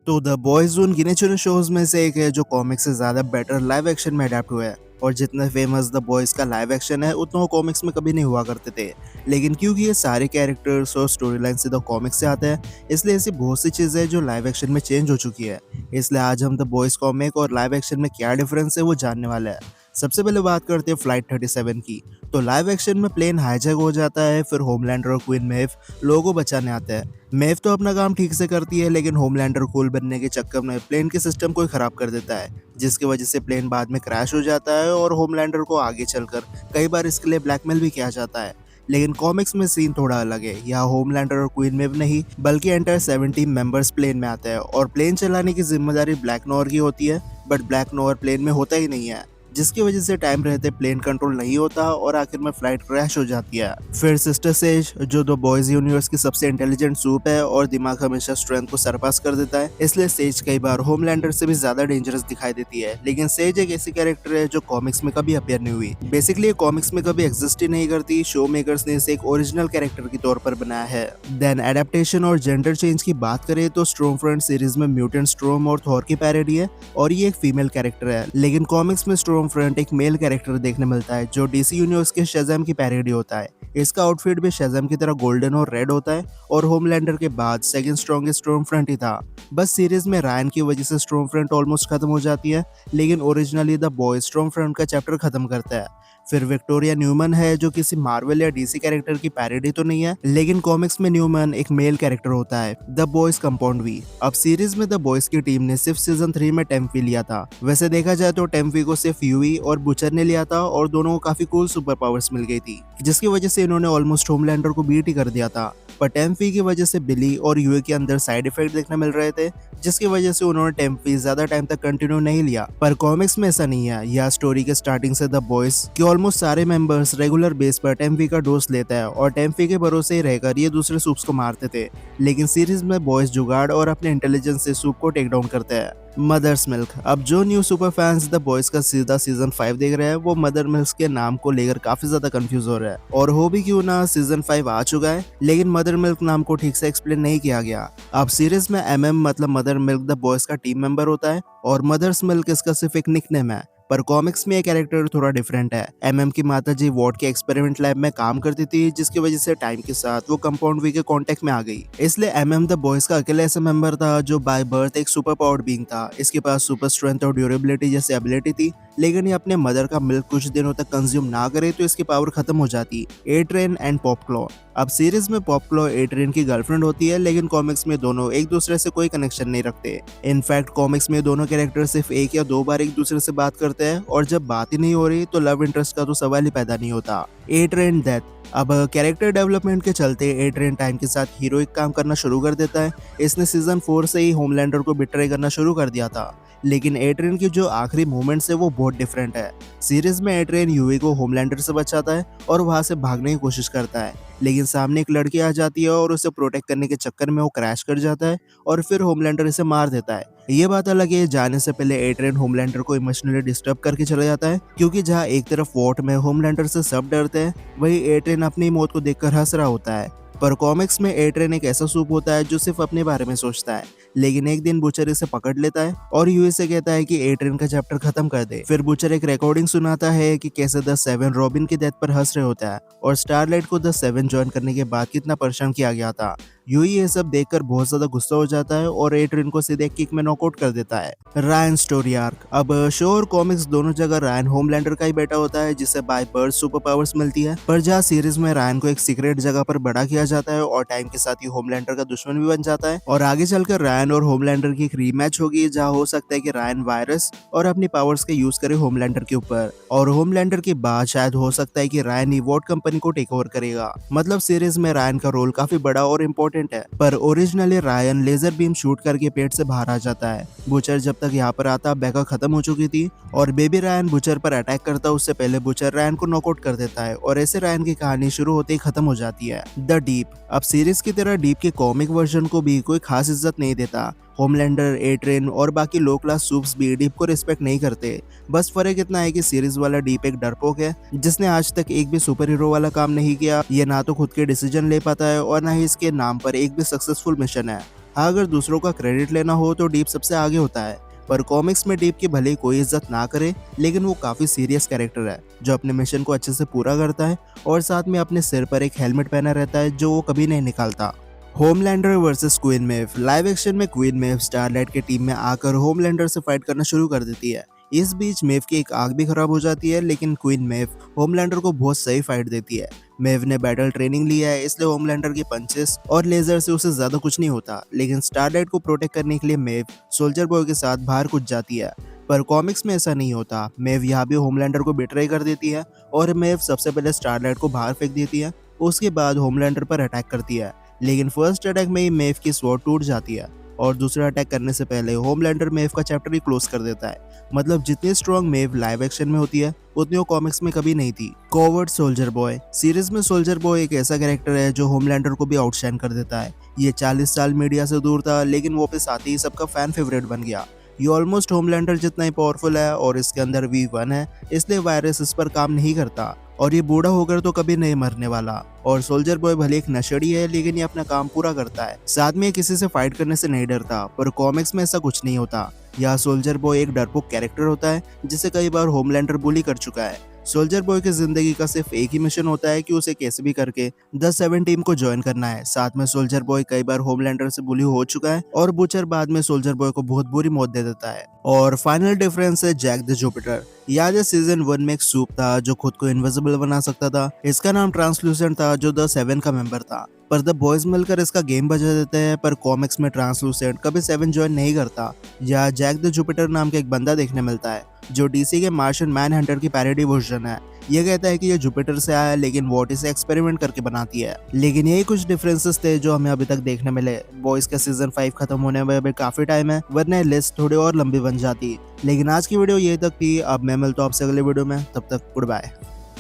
तो the boys उन गिने चुने शोज में से एक है जो कॉमिक्स से ज्यादा बेटर लाइव एक्शन में अडेप्ट हुआ है। और जितना फेमस द बॉयज का लाइव एक्शन है उतना वो कॉमिक्स में कभी नहीं हुआ करते थे। लेकिन क्योंकि ये सारे कैरेक्टर्स और स्टोरी लाइन सीधा कॉमिक्स से आते हैं, इसलिए ऐसी बहुत सी चीजें हैं जो लाइव एक्शन में चेंज हो चुकी है। इसलिए आज हम द बॉयज कॉमिक और लाइव एक्शन में क्या डिफरेंस है वो जानने वाले हैं। सबसे पहले बात करते हैं फ्लाइट 37 की। तो लाइव एक्शन में प्लेन हाईजैक हो जाता है, फिर होमलैंडर और क्वीन मेव लोगों को बचाने आते हैं। मेव तो अपना काम ठीक से करती है, लेकिन होमलैंडर कूल बनने के चक्कर में प्लेन के सिस्टम को ही खराब कर देता है, जिसकी वजह से प्लेन बाद में क्रैश हो जाता है और होमलैंडर को आगे चलकर कई बार इसके लिए ब्लैकमेल भी किया जाता है। लेकिन कॉमिक्स में सीन थोड़ा अलग है। यहाँ होमलैंडर और क्वीन मेव नहीं बल्कि एंटायर 70 मेंबर्स प्लेन में आते हैं और प्लेन चलाने की जिम्मेदारी ब्लैक नोअर की होती है। बट ब्लैक नोअर प्लेन में होता ही नहीं है, जिसकी वजह से टाइम रहते प्लेन कंट्रोल नहीं होता और आखिर में फ्लाइट क्रैश हो जाती है। फिर सिस्टर सेज, जो द बॉयज यूनिवर्स की सबसे इंटेलिजेंट सूप है और दिमाग हमेशा स्ट्रेंथ को सरपास कर देता है, इसलिए सेज कई बार होमलैंडर से भी ज्यादा डेंजरस दिखाई देती है। लेकिन सेज एक ऐसी कैरेक्टर है जो कॉमिक्स में कभी अपीयर नहीं हुई। बेसिकली कॉमिक्स में कभी एग्जिस्ट ही नहीं करती। शो मेकर्स ने इसे एक ओरिजिनल कैरेक्टर के तौर पर बनाया है। देन एडेप्टेशन और जेंडर चेंज की बात करें तो स्ट्रोम फ्रंट सीरीज में म्यूटेंट स्ट्रोम और थॉर की पैरोडी है और ये एक फीमेल कैरेक्टर है। लेकिन कॉमिक्स में स्ट्रोम फ्रंट एक मेल कैरेक्टर देखने मिलता है जो डीसी यूनिवर्स के शज़म की पैरोडी होता है। इसका आउटफिट भी शज़म की तरह गोल्डन और रेड होता है और होमलैंडर के बाद सेकंड स्ट्रॉन्गेस्ट स्ट्रोम फ्रंट ही था। बस सीरीज में रायन की वजह से स्ट्रोम फ्रंट ऑलमोस्ट खत्म हो जाती है, लेकिन ओरिजिनली द बॉय स्ट्रोम फ्रंट का चैप्टर खत्म करता है। फिर विक्टोरिया न्यूमन है, जो किसी मार्वल या डीसी कैरेक्टर की पैरोडी तो नहीं है, लेकिन कॉमिक्स में न्यूमन एक मेल कैरेक्टर होता है, द बॉयज कंपाउंड वी। अब सीरीज में द बॉयज की टीम ने सिर्फ सीजन 3 में टेम्फी लिया था। वैसे देखा जाए तो टेम्फी को सिर्फ यूई और बुचर ने लिया था और दोनों को काफी कूल सुपर पावर्स मिल गई थी, जिसकी वजह से इन्होंने ऑलमोस्ट होमलैंडर को बीट ही कर दिया था। पर टेम्फी की वजह से बिली और यूए के अंदर साइड इफेक्ट देखने मिल रहे थे, जिसकी वजह से उन्होंने टेम्फी ज्यादा टाइम तक कंटिन्यू नहीं लिया। पर कॉमिक्स में ऐसा नहीं है। यह स्टोरी के स्टार्टिंग से द बॉयज के ऑलमोस्ट सारे मेंबर्स रेगुलर बेस पर टेम्फी का डोज लेता है और टेम्फी के भरोसे ही रहकर ये दूसरे सूप्स को मारते थे। लेकिन सीरीज में बॉयज जुगाड़ और अपने इंटेलिजेंस से सूप को टेक डाउन करते हैं। Mothers milk. अब जो new super fans the boys का सीधा सीजन 5 देख रहे हैं, वो मदर मिल्क के नाम को लेकर काफी ज्यादा कंफ्यूज हो रहा है। और हो भी क्यों ना, सीजन 5 आ चुका है, लेकिन मदर मिल्क नाम को ठीक से एक्सप्लेन नहीं किया गया। अब सीरीज में मतलब मदर मिल्क द बॉयज का टीम मेंबर होता है और मदर्स मिल्क इसका सिर्फ एक निकनेम है। पर कॉमिक्स में ये कैरेक्टर थोड़ा डिफरेंट है। की माताजी वार्ड के एक्सपेरिमेंट लैब में काम करती थी, जिसकी वजह से टाइम के साथ वो कंपाउंड वी के कांटेक्ट में आ गई। इसलिए द बॉयज का अकेले ऐसा मेंबर था जो बाय बर्थ एक सुपर पावर्ड बीइंग था। इसके पास सुपर स्ट्रेंथ और ड्यूरेबिलिटी जैसी एबिलिटी थी, लेकिन ये अपने मदर का मिल्क कुछ दिनों तक कंज्यूम ना करे तो इसकी पावर खत्म हो जाती। एट्रेन एंड पॉपक्लॉ। अब सीरीज में पॉपक्लॉ एट्रेन की गर्लफ्रेंड होती है, लेकिन कॉमिक्स में दोनों एक दूसरे से कोई कनेक्शन नहीं रखते। इनफैक्ट कॉमिक्स में दोनों कैरेक्टर सिर्फ 1 या 2 बार एक दूसरे से बात करते हैं और जब बात ही नहीं हो रही तो लव इंटरेस्ट का तो सवाल ही पैदा नहीं होता। एट्रेन डेथ। अब कैरेक्टर डेवलपमेंट के चलते एट्रेन टाइम के साथ हीरोइक काम करना शुरू कर देता है। इसने सीजन 4 से ही होमलैंडर को बिट्रे करना शुरू कर दिया था। लेकिन एट्रेन की जो आखिरी मूवमेंट्स है वो बहुत डिफरेंट है। सीरीज में एट्रेन यूई को होमलैंडर से बचाता है और वहां से भागने की कोशिश करता है, लेकिन सामने एक लड़की आ जाती है और उसे प्रोटेक्ट करने के चक्कर में वो क्रैश कर जाता है और फिर होमलैंडर इसे मार देता है। ये बात अलग है, जाने से पहले एट्रेन होमलैंडर को इमोशनली डिस्टर्ब करके चला जाता है, क्योंकि जहाँ एक तरफ वॉट में होमलैंडर से सब डरते हैं, वही एट्रेन अपनी मौत को देखकर हंस रहा होता है। पर कॉमिक्स में एट्रेन एक ऐसा सूप होता है जो सिर्फ अपने बारे में सोचता है। लेकिन एक दिन बुचर इसे पकड़ लेता है और यूए से कहता है कि एट्रेन का चैप्टर खत्म कर दे। फिर बुचर एक रिकॉर्डिंग सुनाता है कि कैसे द 7 रॉबिन की डेथ पर हंस रहे होता है और स्टारलाइट को द 7 ज्वाइन करने के बाद कितना परेशान किया गया था। यूई ये सब देखकर बहुत ज्यादा गुस्सा हो जाता है और एट्रेन को सीधे किक में नॉकआउट कर देता है। Ryan story arc. अब शो और कॉमिक्स दोनों जगह रायन होमलैंडर का ही बेटा होता है, जिसे बाय बर्थ सुपर पावर्स मिलती है। पर जहाँ सीरीज में रायन को एक सीक्रेट जगह पर बड़ा किया जाता है और टाइम के साथ ही होमलैंडर का दुश्मन भी बन जाता है। और आगे चलकर रायन और होमलैंडर की एक रीमैच होगी, जहाँ हो सकता है कि रायन वायरस और अपनी पावर्स के यूज करे होमलैंडर के ऊपर, और होमलैंडर के बाद शायद हो सकता है कि रायन ईवॉट कंपनी को टेक ओवर करेगा। मतलब सीरीज में रायन का रोल काफी बड़ा और इम्पोर्टेंट है। पर ओरिजिनली रायन लेजर बीम शूट करके पेट से बाहर आ जाता है। बुचर जब तक यहाँ पर आता बैका खत्म हो चुकी थी और बेबी रायन बुचर पर अटैक करता उससे पहले बुचर रायन को नॉकआउट कर देता है और ऐसे रायन की कहानी शुरू होते ही खत्म हो जाती है। The deep. अब सीरीज की तरह डीप के कॉमिक वर्जन को भी कोई खास इज्जत नहीं देता। होमलैंडर, एट्रेन और बाकी लो क्लास सूप्स भी डीप को रिस्पेक्ट नहीं करते। बस फर्क इतना है कि सीरीज वाला डीप एक डरपोक है जिसने आज तक एक भी सुपर हीरो वाला काम नहीं किया। ये ना तो खुद के डिसीजन ले पाता है और ना ही इसके नाम पर एक भी सक्सेसफुल मिशन है। हाँ, अगर दूसरों का क्रेडिट लेना हो तो डीप सबसे आगे होता है, पर कॉमिक्स में डीप की भले ही कोई इज्जत ना करे, लेकिन वो काफी सीरियस कैरेक्टर है जो अपने मिशन को अच्छे से पूरा करता है और साथ में अपने सिर पर एक हेलमेट पहना रहता है जो वो कभी नहीं निकालता। होमलैंडर वर्सेस क्वीन मेव। लाइव एक्शन में क्वीन मेव स्टारलाइट की टीम में आकर होमलैंडर से फाइट करना शुरू कर देती है। इस बीच मेव की एक आग भी खराब हो जाती है, लेकिन क्वीन मेव होमलैंडर को बहुत सही फाइट देती है। मेव ने बैटल ट्रेनिंग लिया है, इसलिए होमलैंडर की पंचेस और लेजर से उसे ज्यादा कुछ नहीं होता, लेकिन स्टारलाइट को प्रोटेक्ट करने के लिए मेव सोल्जर बॉय के साथ बाहर कूद जाती है। पर कॉमिक्स में ऐसा नहीं होता। मेव यहाँ भी होमलैंडर को बिट्रे कर देती है और मेव सबसे पहले स्टारलाइट को बाहर फेंक देती है, उसके बाद होमलैंडर पर अटैक करती है। लेकिन फर्स्ट अटैक में ही मेव की स्वॉर्ड टूट जाती है और दूसरा अटैक करने से पहले होमलैंडर मेव का चैप्टर ही क्लोज कर देता है। मतलब जितनी स्ट्रॉन्ग मेव लाइव एक्शन में होती है उतनी वो कॉमिक्स में कभी नहीं थी। Coward soldier boy. सीरीज में सोल्जर बॉय एक ऐसा कैरेक्टर है जो होमलैंडर को भी आउटशाइन कर देता है। ये 40 साल मीडिया से दूर था, लेकिन वो वापस आते ही सबका फैन फेवरेट बन गया। ये ऑलमोस्ट होमलैंडर जितना ही पावरफुल है और इसके अंदर V1 है, इसलिए वायरस इस पर काम नहीं करता और ये बूढ़ा होकर तो कभी नहीं मरने वाला। और सोल्जर बॉय भले एक नशेड़ी है, लेकिन ये अपना काम पूरा करता है। साथ में किसी से फाइट करने से नहीं डरता, पर कॉमिक्स में ऐसा कुछ नहीं होता। यहाँ सोल्जर बॉय एक डरपोक कैरेक्टर होता है जिसे कई बार होमलैंडर बुली कर चुका है। सोल्जर बॉय की जिंदगी का सिर्फ एक ही मिशन होता है कि उसे कैसे भी करके द 7 टीम को ज्वाइन करना है। साथ में सोल्जर बॉय कई बार होमलैंडर से बुली हो चुका है और बुचर बाद में सोल्जर बॉय को बहुत बुरी मौत दे देता है। और फाइनल डिफरेंस है जैक द जुपिटर। याद है सीजन 1 में एक सूप था जो खुद को इनविजिबल बना सकता था। इसका नाम ट्रांसलूसेंट था, जो द 7 का मेंबर था। पर द बॉयज मिलकर इसका गेम बजा देते हैं, पर कॉमिक्स में ट्रांसलूसेंट कभी 7 ज्वाइन नहीं करता। या जैक द जुपिटर नाम का एक बंदा देखने मिलता है जो डीसी के मार्शियन मैन हंटर की पैरोडी वर्जन है। ये कहता है कि ये जुपिटर से आया है, लेकिन वॉट इसे एक्सपेरिमेंट करके बनाती है। लेकिन यही कुछ डिफरेंसेस थे जो हमें अभी तक देखने मिले। बॉयज का सीजन 5 खत्म होने में अभी काफी टाइम है, वरना लिस्ट थोड़ी और लंबी बन जाती। लेकिन आज की वीडियो यही तक थी। अब मैं मिलता हूं आपसे अगले वीडियो में, तब तक गुड बाय।